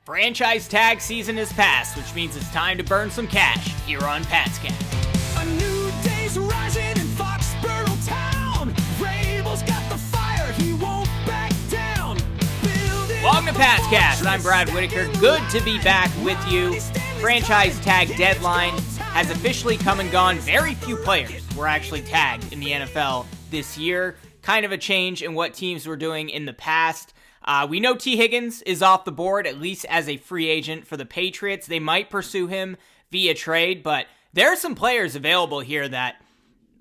Franchise tag season has passed, which means it's time to burn some cash here on Pat's Cast. A new day's rising in Foxborough town. Rabel's got the fire, he won't back down. Welcome to Pat's Cast. I'm Brad Whitaker. Good to be back with you. Franchise tag deadline has officially come and gone. Very few players were actually tagged in the NFL this year. Kind of a change in what teams were doing in the past. We know T. Higgins is off the board, at least as a free agent for the Patriots. They might pursue him via trade, but there are some players available here that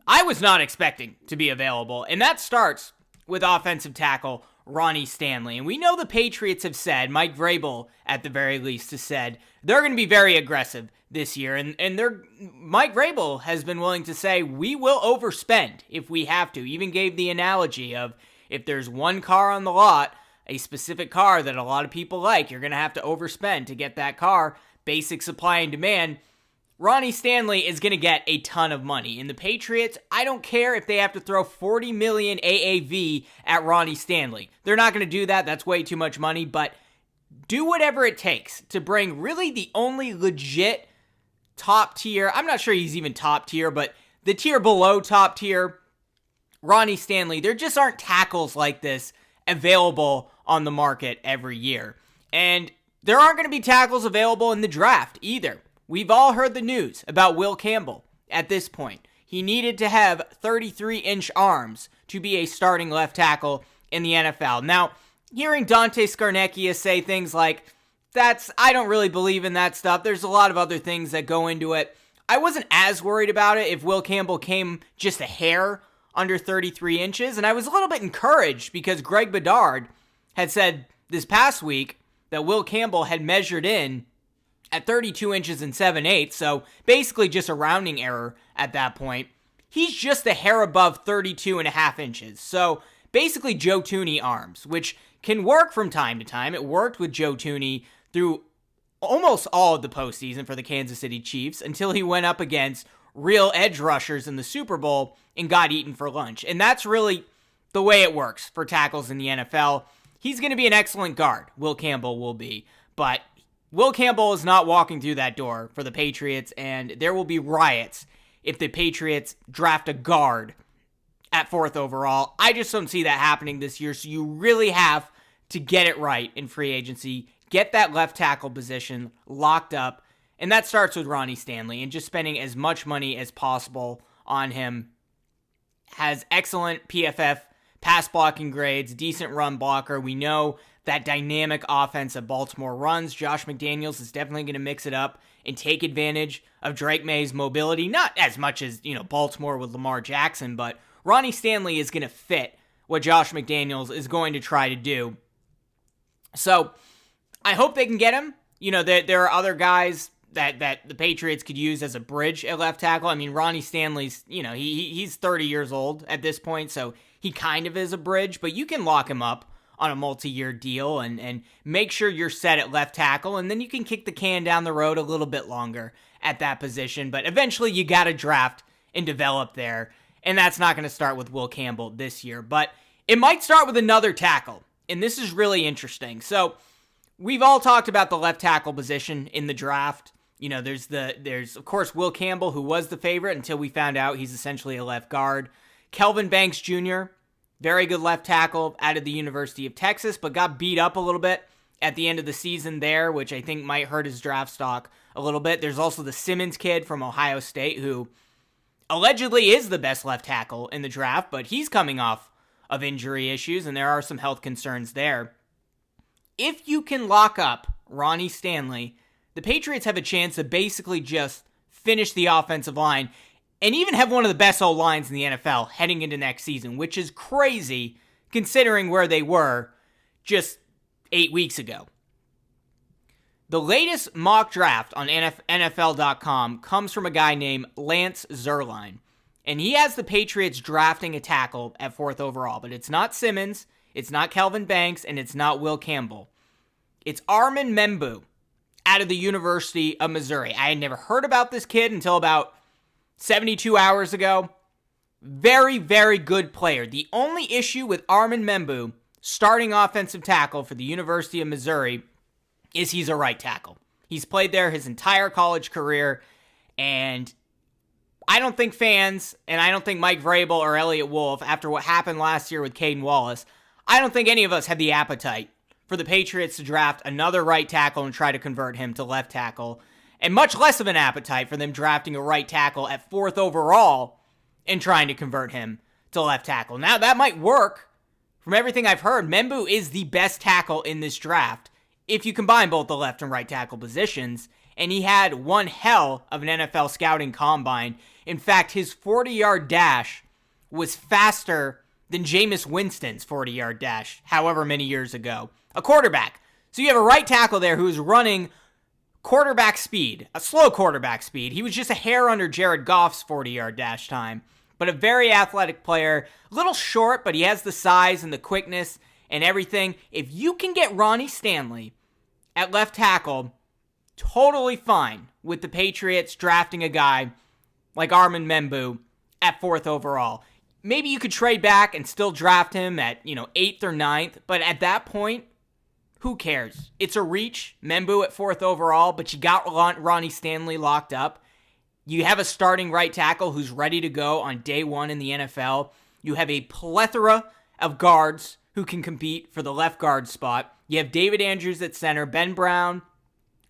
I was not expecting to be available, and that starts with offensive tackle Ronnie Stanley. And we know the Patriots have said, Mike Vrabel at the very least has said, they're going to be very aggressive this year, and Mike Vrabel has been willing to say, we will overspend if we have to. Even gave the analogy of if there's one car on the lot, a specific car that a lot of people like, you're going to have to overspend to get that car. Basic supply and demand. Ronnie Stanley is going to get a ton of money. And the Patriots, I don't care if they have to throw $40 million AAV at Ronnie Stanley. They're not going to do that. That's way too much money. But do whatever it takes to bring really the only legit top tier. I'm not sure he's even top tier, but the tier below top tier, Ronnie Stanley. There just aren't tackles like this available on the market every year. And there aren't going to be tackles available in the draft either. We've all heard the news about Will Campbell at this point. He needed to have 33-inch arms to be a starting left tackle in the NFL. Now, hearing Dante Scarnecchia say things like, I don't really believe in that stuff. There's a lot of other things that go into it. I wasn't as worried about it if Will Campbell came just a hair under 33 inches, and I was a little bit encouraged because Greg Bedard had said this past week that Will Campbell had measured in at 32 inches and 7/8, so basically just a rounding error at that point. He's just a hair above 32 and a half inches, so basically Joe Thuney arms, which can work from time to time. It worked with Joe Thuney through almost all of the postseason for the Kansas City Chiefs until he went up against real edge rushers in the Super Bowl and got eaten for lunch. And that's really the way it works for tackles in the NFL. He's going to be an excellent guard, Will Campbell will be, but Will Campbell is not walking through that door for the Patriots, and there will be riots if the Patriots draft a guard at 4th overall. I just don't see that happening this year, so you really have to get it right in free agency, get that left tackle position locked up, and that starts with Ronnie Stanley and just spending as much money as possible on him. Has excellent PFF pass blocking grades, decent run blocker. We know that dynamic offense that Baltimore runs. Josh McDaniels is definitely going to mix it up and take advantage of Drake Maye's mobility. Not as much as, Baltimore with Lamar Jackson, but Ronnie Stanley is going to fit what Josh McDaniels is going to try to do. So I hope they can get him. There are other guys that the Patriots could use as a bridge at left tackle. I mean, Ronnie Stanley's, he's 30 years old at this point, so he kind of is a bridge, but you can lock him up on a multi-year deal and make sure you're set at left tackle, and then you can kick the can down the road a little bit longer at that position. But eventually you got to draft and develop there, and that's not going to start with Will Campbell this year, but it might start with another tackle, and this is really interesting. So we've all talked about the left tackle position in the draft. There's of course Will Campbell, who was the favorite until we found out he's essentially a left guard. Kelvin Banks Jr., very good left tackle out of the University of Texas, but got beat up a little bit at the end of the season there, which I think might hurt his draft stock a little bit. There's also the Simmons kid from Ohio State, who allegedly is the best left tackle in the draft, but he's coming off of injury issues, and there are some health concerns there. If you can lock up Ronnie Stanley, the Patriots have a chance to basically just finish the offensive line and even have one of the best O-lines in the NFL heading into next season, which is crazy considering where they were just 8 weeks ago. The latest mock draft on NFL.com comes from a guy named Lance Zierlein, and he has the Patriots drafting a tackle at 4th overall, but it's not Simmons, it's not Kelvin Banks, and it's not Will Campbell. It's Armin Membu out of the University of Missouri. I had never heard about this kid until about 72 hours ago. Very, very good player. The only issue with Armin Membu, starting offensive tackle for the University of Missouri, is he's a right tackle. He's played there his entire college career, and I don't think fans, and I don't think Mike Vrabel or Elliott Wolf, after what happened last year with Caden Wallace, I don't think any of us had the appetite for the Patriots to draft another right tackle and try to convert him to left tackle, and much less of an appetite for them drafting a right tackle at 4th overall and trying to convert him to left tackle. Now, that might work. From everything I've heard, Membu is the best tackle in this draft if you combine both the left and right tackle positions, and he had one hell of an NFL scouting combine. In fact, his 40-yard dash was faster than Jameis Winston's 40-yard dash, however many years ago. A quarterback. So you have a right tackle there who's running quarterback speed, a slow quarterback speed. He was just a hair under Jared Goff's 40-yard dash time, but a very athletic player. A little short, but he has the size and the quickness and everything. If you can get Ronnie Stanley at left tackle, totally fine with the Patriots drafting a guy like Armin Membu at 4th overall. Maybe you could trade back and still draft him at, 8th or 9th, but at that point, who cares? It's a reach, Membu at 4th overall, but you got Ronnie Stanley locked up. You have a starting right tackle who's ready to go on day one in the NFL. You have a plethora of guards who can compete for the left guard spot. You have David Andrews at center, Ben Brown,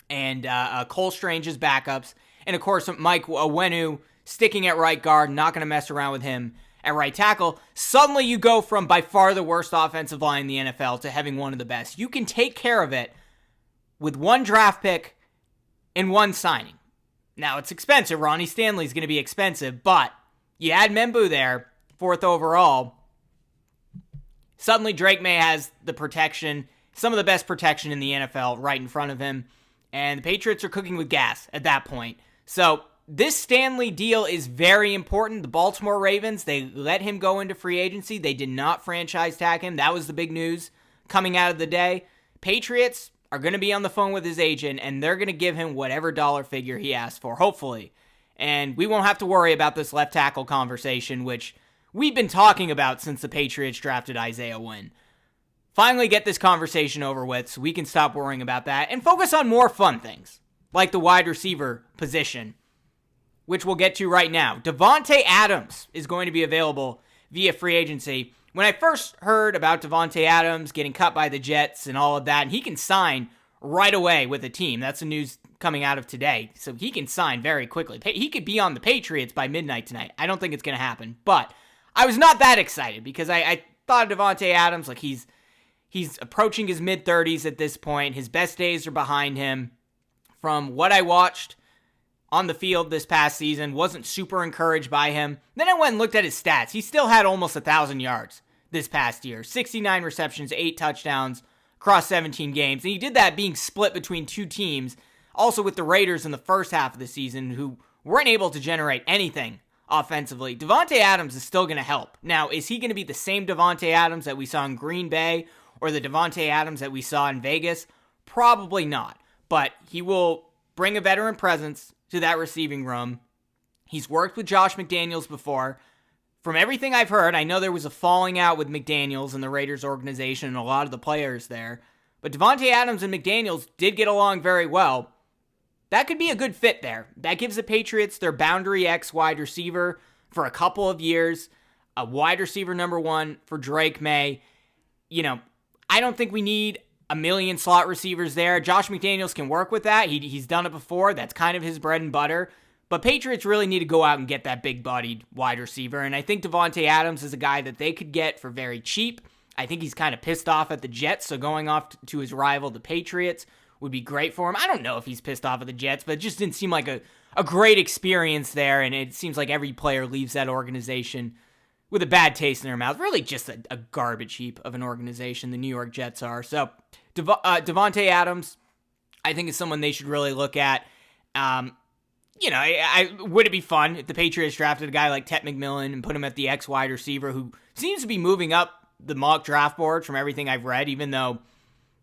and Cole Strange as backups. And, of course, Mike Onwenu sticking at right guard, not going to mess around with him at right tackle. Suddenly you go from by far the worst offensive line in the NFL to having one of the best. You can take care of it with one draft pick and one signing. Now, it's expensive. Ronnie Stanley's going to be expensive, but you add Membu there, 4th overall. Suddenly Drake Maye has the protection, some of the best protection in the NFL right in front of him, and the Patriots are cooking with gas at that point. So this Stanley deal is very important. The Baltimore Ravens, they let him go into free agency. They did not franchise tag him. That was the big news coming out of the day. Patriots are going to be on the phone with his agent, and they're going to give him whatever dollar figure he asks for, hopefully. And we won't have to worry about this left tackle conversation, which we've been talking about since the Patriots drafted Isaiah Wynn. Finally get this conversation over with so we can stop worrying about that and focus on more fun things, like the wide receiver position, which we'll get to right now. Davante Adams is going to be available via free agency. When I first heard about Davante Adams getting cut by the Jets and all of that, and he can sign right away with a team. That's the news coming out of today. So he can sign very quickly. He could be on the Patriots by midnight tonight. I don't think it's going to happen. But I was not that excited because I thought of Davante Adams like he's approaching his mid-30s at this point. His best days are behind him. From what I watched on the field this past season, wasn't super encouraged by him. Then I went and looked at his stats. He still had almost 1,000 yards this past year. 69 receptions, 8 touchdowns across 17 games. And he did that being split between two teams, also with the Raiders in the first half of the season, who weren't able to generate anything offensively. Davante Adams is still going to help. Now, is he going to be the same Davante Adams that we saw in Green Bay or the Davante Adams that we saw in Vegas? Probably not. But he will bring a veteran presence to that receiving room. He's worked with Josh McDaniels before. From everything I've heard, I know there was a falling out with McDaniels and the Raiders organization and a lot of the players there. But Davante Adams and McDaniels did get along very well. That could be a good fit there. That gives the Patriots their boundary X wide receiver for a couple of years. A wide receiver number 1 for Drake Maye. I don't think we need a million slot receivers there. Josh McDaniels can work with that. He's done it before. That's kind of his bread and butter. But Patriots really need to go out and get that big-bodied wide receiver. And I think Davante Adams is a guy that they could get for very cheap. I think he's kind of pissed off at the Jets, so going off to his rival, the Patriots, would be great for him. I don't know if he's pissed off at the Jets, but it just didn't seem like a great experience there. And it seems like every player leaves that organization with a bad taste in their mouth. Really just a garbage heap of an organization, the New York Jets are. So Davante Adams, I think, is someone they should really look at. Would it be fun if the Patriots drafted a guy like Ted McMillan and put him at the X wide receiver, who seems to be moving up the mock draft board from everything I've read, even though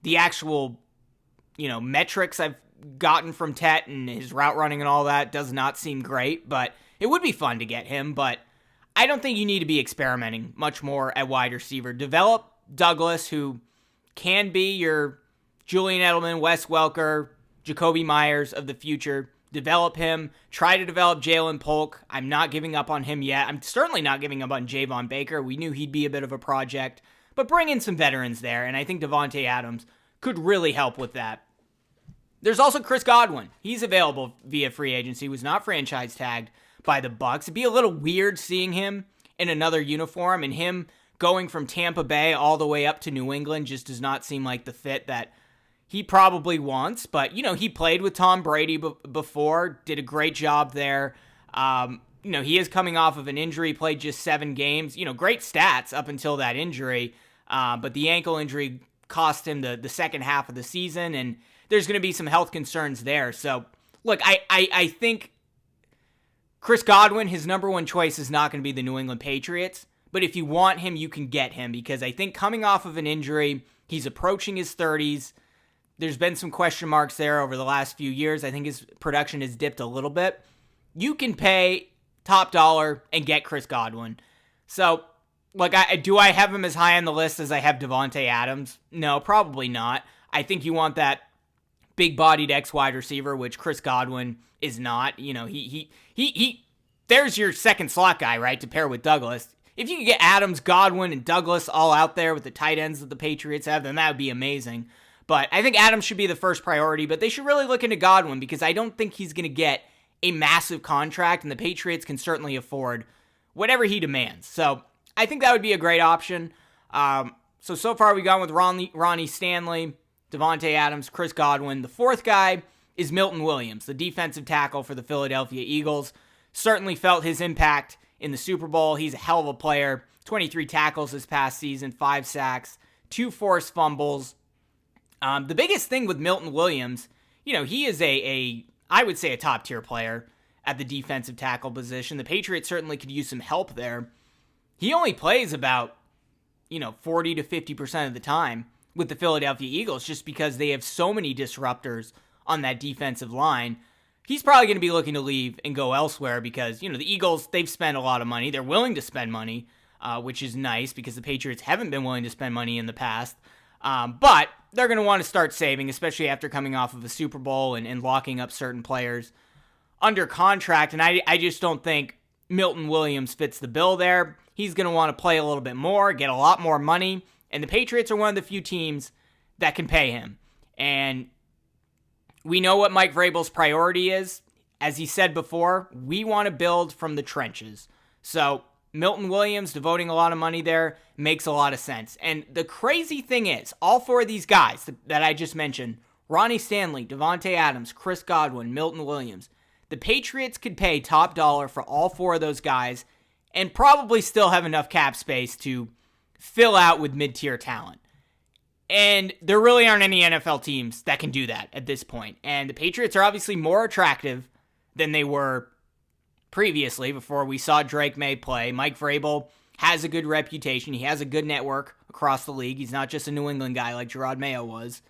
the actual, metrics I've gotten from Ted and his route running and all that does not seem great. But it would be fun to get him, but I don't think you need to be experimenting much more at wide receiver. Develop Douglas, who can be your Julian Edelman, Wes Welker, Jacoby Myers of the future. Develop him. Try to develop Jalen Polk. I'm not giving up on him yet. I'm certainly not giving up on Javon Baker. We knew he'd be a bit of a project. But bring in some veterans there, and I think Davante Adams could really help with that. There's also Chris Godwin. He's available via free agency. He was not franchise tagged by the Bucs. It'd be a little weird seeing him in another uniform, and him going from Tampa Bay all the way up to New England just does not seem like the fit that he probably wants. But, he played with Tom Brady before, did a great job there. He is coming off of an injury, played just 7 games. Great stats up until that injury, but the ankle injury cost him the second half of the season, and there's going to be some health concerns there. So, look, I think Chris Godwin, his number one choice is not going to be the New England Patriots, but if you want him, you can get him, because I think coming off of an injury, he's approaching his 30s. There's been some question marks there over the last few years. I think his production has dipped a little bit. You can pay top dollar and get Chris Godwin. So, do I have him as high on the list as I have Davante Adams? No, probably not. I think you want that big-bodied X-wide receiver, which Chris Godwin is not. There's your second slot guy, right, to pair with Douglas. If you could get Adams, Godwin, and Douglas all out there with the tight ends that the Patriots have, then that would be amazing. But I think Adams should be the first priority, but they should really look into Godwin, because I don't think he's going to get a massive contract, and the Patriots can certainly afford whatever he demands. So I think that would be a great option. So far we've gone with Ronnie Stanley, Davante Adams, Chris Godwin. The fourth guy is Milton Williams, the defensive tackle for the Philadelphia Eagles. Certainly felt his impact in the Super Bowl. He's a hell of a player. 23 tackles this past season, 5 sacks, 2 forced fumbles. The biggest thing with Milton Williams, he is I would say a top-tier player at the defensive tackle position. The Patriots certainly could use some help there. He only plays about, 40 to 50% of the time with the Philadelphia Eagles, just because they have so many disruptors on that defensive line. He's probably going to be looking to leave and go elsewhere because, the Eagles, they've spent a lot of money. They're willing to spend money, which is nice because the Patriots haven't been willing to spend money in the past. But they're going to want to start saving, especially after coming off of a Super Bowl and locking up certain players under contract. And I just don't think Milton Williams fits the bill there. He's going to want to play a little bit more, get a lot more money. And the Patriots are one of the few teams that can pay him. And we know what Mike Vrabel's priority is. As he said before, we want to build from the trenches. So Milton Williams devoting a lot of money there makes a lot of sense. And the crazy thing is, all 4 of these guys that I just mentioned, Ronnie Stanley, Davante Adams, Chris Godwin, Milton Williams, the Patriots could pay top dollar for all 4 of those guys and probably still have enough cap space to fill out with mid-tier talent. And there really aren't any NFL teams that can do that at this point. And the Patriots are obviously more attractive than they were previously before we saw Drake Maye play. Mike Vrabel has a good reputation. He has a good network across the league. He's not just a New England guy like Jerod Mayo was.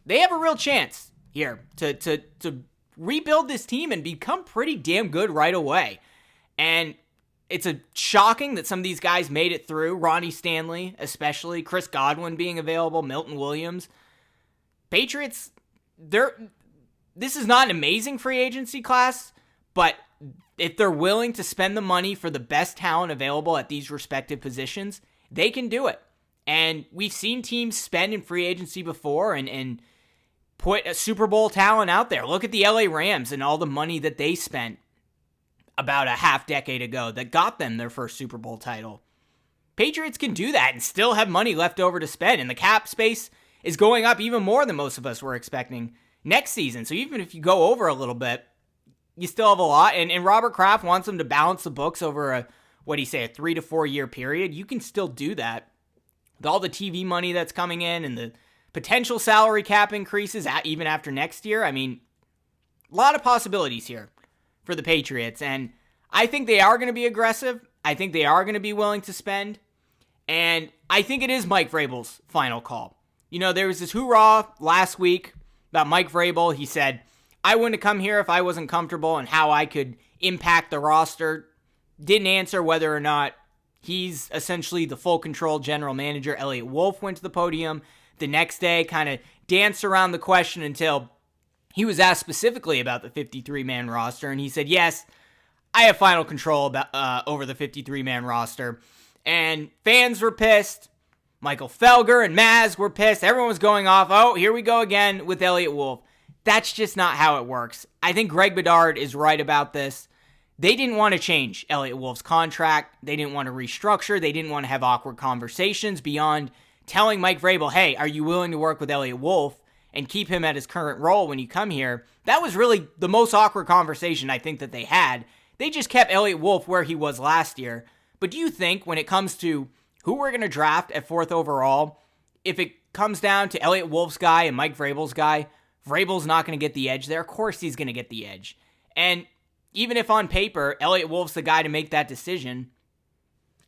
They have a real chance here to rebuild this team and become pretty damn good right away. And it's shocking that some of these guys made it through. Ronnie Stanley, especially. Chris Godwin being available. Milton Williams. Patriots, this is not an amazing free agency class, but if they're willing to spend the money for the best talent available at these respective positions, they can do it. And we've seen teams spend in free agency before and put a Super Bowl talent out there. Look at the LA Rams and all the money that they spent about a half decade ago that got them their first Super Bowl title. Patriots can do that and still have money left over to spend, and the cap space is going up even more than most of us were expecting next season. So even if you go over a little bit, you still have a lot, and Robert Kraft wants them to balance the books over a 3 to 4 year period. You can still do that with all the TV money that's coming in and the potential salary cap increases even after next year. I mean, a lot of possibilities here for the Patriots, and I think they are going to be aggressive. I think they are going to be willing to spend, and I think it is Mike Vrabel's final call. There was this hoorah last week about Mike Vrabel. He said, I wouldn't have come here if I wasn't comfortable and how I could impact the roster. Didn't answer whether or not he's essentially the full control general manager. Elliott Wolf went to the podium, the next day, kind of danced around the question until he was asked specifically about the 53-man roster, and he said, yes, I have final control over the 53-man roster. And fans were pissed. Michael Felger and Maz were pissed. Everyone was going off. Oh, here we go again with Elliott Wolf. That's just not how it works. I think Greg Bedard is right about this. They didn't want to change Elliott Wolf's contract. They didn't want to restructure. They didn't want to have awkward conversations beyond telling Mike Vrabel, hey, are you willing to work with Elliott Wolf and keep him at his current role when you come here? That was really the most awkward conversation I think that they had. They just kept Elliott Wolf where he was last year. But do you think when it comes to who we're going to draft at 4th overall, if it comes down to Elliott Wolf's guy and Mike Vrabel's guy, Vrabel's not going to get the edge there? Of course he's going to get the edge. And even if on paper, Elliott Wolf's the guy to make that decision,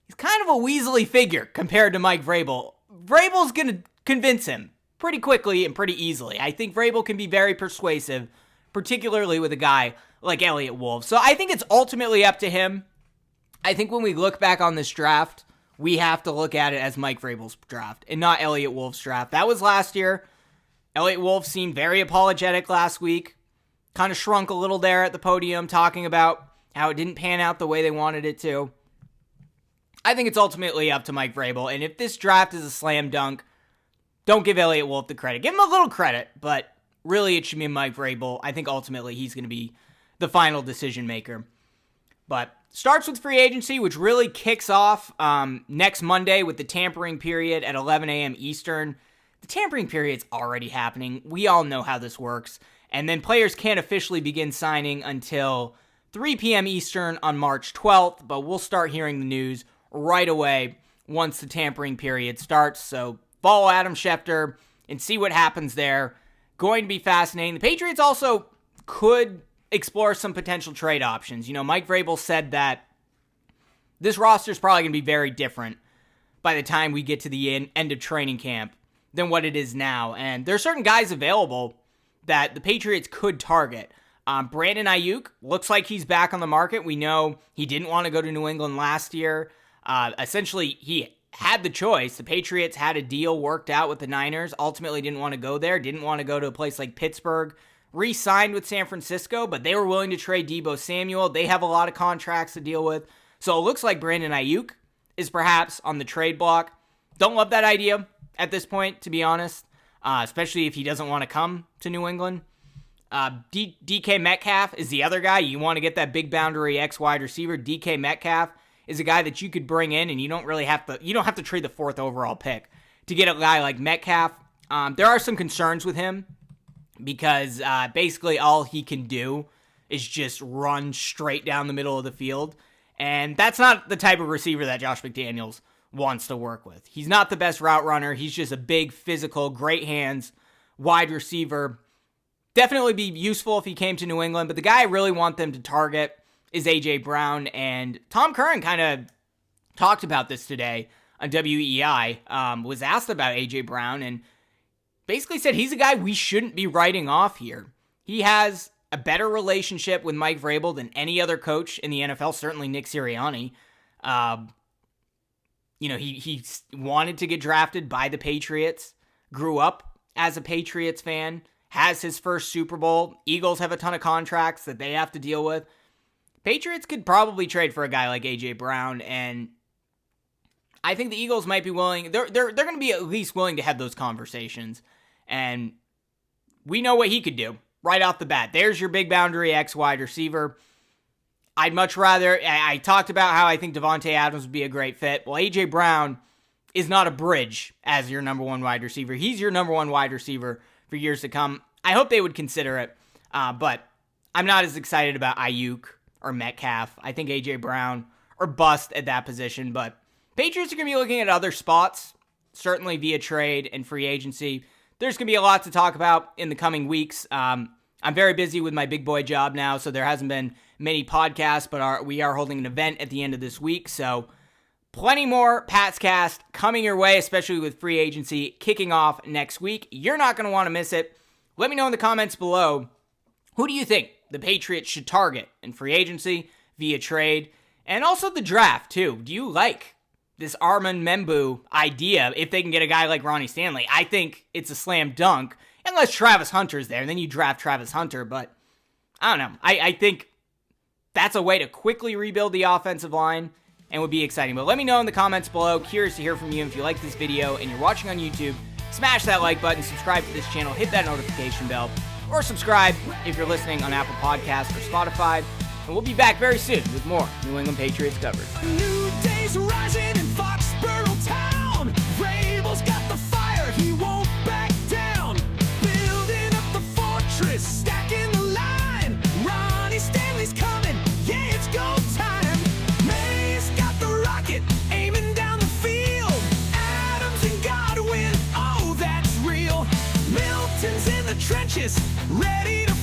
he's kind of a weaselly figure compared to Mike Vrabel. Vrabel's going to convince him pretty quickly and pretty easily. I think Vrabel can be very persuasive, particularly with a guy like Elliott Wolf. So I think it's ultimately up to him. I think when we look back on this draft, we have to look at it as Mike Vrabel's draft and not Elliott Wolf's draft. That was last year. Elliott Wolf seemed very apologetic last week. Kind of shrunk a little there at the podium, talking about how it didn't pan out the way they wanted it to. I think it's ultimately up to Mike Vrabel, and if this draft is a slam dunk, don't give Elliott Wolf the credit. Give him a little credit, but really it should be Mike Vrabel. I think ultimately he's going to be the final decision maker. But starts with free agency, which really kicks off next Monday with the tampering period at 11 a.m. Eastern. The tampering period's already happening. We all know how this works. And then players can't officially begin signing until 3 p.m. Eastern on March 12th, but we'll start hearing the news right away once the tampering period starts. So follow Adam Schefter and see what happens there. Going to be fascinating. The Patriots also could explore some potential trade options. You know, Mike Vrabel said that this roster is probably going to be very different by the time we get to the end of training camp than what it is now. And there are certain guys available that the Patriots could target. Brandon Ayuk looks like he's back on the market. We know he didn't want to go to New England last year. Essentially, he had the choice. The Patriots had a deal worked out with the Niners, ultimately didn't want to go there, didn't want to go to a place like Pittsburgh, re-signed with San Francisco, but they were willing to trade Deebo Samuel. They have a lot of contracts to deal with. So it looks like Brandon Ayuk is perhaps on the trade block. Don't love that idea at this point, to be honest. Especially if he doesn't want to come to New England. DK Metcalf is the other guy. You want to get that big boundary X wide receiver. DK Metcalf is a guy that you could bring in, and you don't have to trade the 4th overall pick to get a guy like Metcalf. There are some concerns with him because basically all he can do is just run straight down the middle of the field, and that's not the type of receiver that Josh McDaniels wants to work with. He's not the best route runner. He's just a big, physical, great hands, wide receiver. Definitely be useful if he came to New England, but the guy I really want them to target is A.J. Brown, and Tom Curran kind of talked about this today on WEI, was asked about A.J. Brown, and basically said he's a guy we shouldn't be writing off here. He has a better relationship with Mike Vrabel than any other coach in the NFL, certainly Nick Sirianni. He wanted to get drafted by the Patriots, grew up as a Patriots fan, has his first Super Bowl. Eagles have a ton of contracts that they have to deal with. Patriots could probably trade for a guy like A.J. Brown, and I think the Eagles might be willing. They're going to be at least willing to have those conversations, and we know what he could do right off the bat. There's your big boundary X wide receiver. I'd much rather, I talked about how I think Devontae Adams would be a great fit. Well, A.J. Brown is not a bridge as your number one wide receiver. He's your number one wide receiver for years to come. I hope they would consider it, but I'm not as excited about Ayuk or Metcalf. I think A.J. Brown or bust at that position, but Patriots are going to be looking at other spots, certainly via trade and free agency. There's going to be a lot to talk about in the coming weeks. I'm very busy with my big boy job now, so there hasn't been many podcasts, but we are holding an event at the end of this week, so plenty more Patscast coming your way, especially with free agency kicking off next week. You're not going to want to miss it. Let me know in the comments below, who do you think the Patriots should target in free agency, via trade, and also the draft, too? Do you like this Armand Membu idea, if they can get a guy like Ronnie Stanley, I think it's a slam dunk, unless Travis Hunter's there, and then you draft Travis Hunter, but I don't know. I think that's a way to quickly rebuild the offensive line and would be exciting. But let me know in the comments below. Curious to hear from you. If you like this video and you're watching on YouTube, smash that like button, subscribe to this channel, hit that notification bell, or subscribe if you're listening on Apple Podcasts or Spotify. And we'll be back very soon with more New England Patriots coverage. New day's rising in Foxborough town. Rabel's got the fire, he won't back down. Building up the fortress, stacking the line. Ronnie Stanley's coming, yeah, it's go time. Maye's got the rocket, aiming down the field. Adams and Godwin, oh, that's real. Milton's in the trenches, ready to